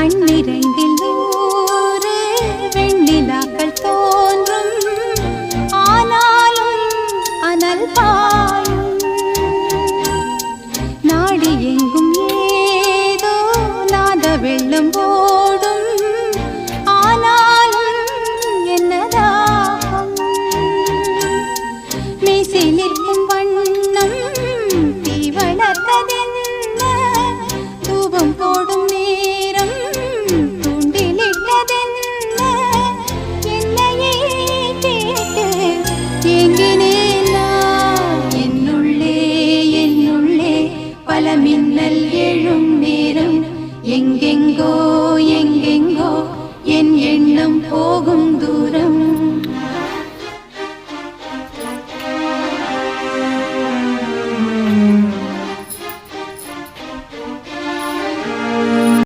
கண்ணிரண்டில் நூறு வெண்ணிலாக்கள் தோன்றும், ஆனாலும் அனல் பாயும். நாடி எங்கும் ஏதோ நாத வெள்ளம் ஓடும், ஆனாலும் என்னதாகும். மீசை நிற்கும் வண்ணம் தீ வளர்த்ததென்ன, தூபம் போடும் நேரம் தூண்டிலிட்டதென்ன. என்னையே கேட்டு ஏங்கினேன் நான். என்னுள்ளே என்னுள்ளே பல மின்னல் எழும் நேரம், எங்கெங்கோ எங்கெங்கோ என் எண்ணம் போகும்